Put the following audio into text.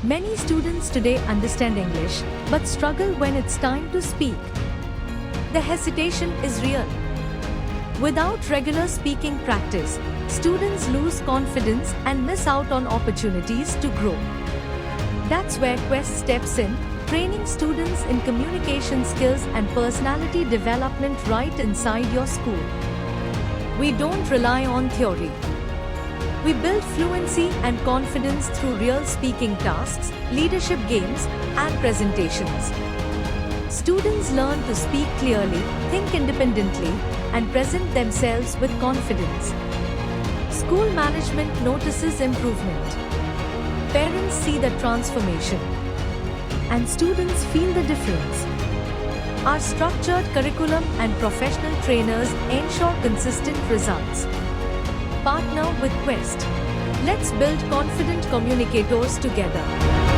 Many students today understand English but struggle when it's time to speak. The hesitation is real. Without regular speaking practice, students lose confidence and miss out on opportunities to grow. That's where Quest steps in, training students in communication skills and personality development right inside your school. We don't rely on theory. We build fluency and confidence through real speaking tasks, leadership games, and presentations. Students learn to speak clearly, think independently, and present themselves with confidence. School management notices improvement. Parents see the transformation. And students feel the difference. Our structured curriculum and professional trainers ensure consistent results. Partner with Quest. Let's build confident communicators together.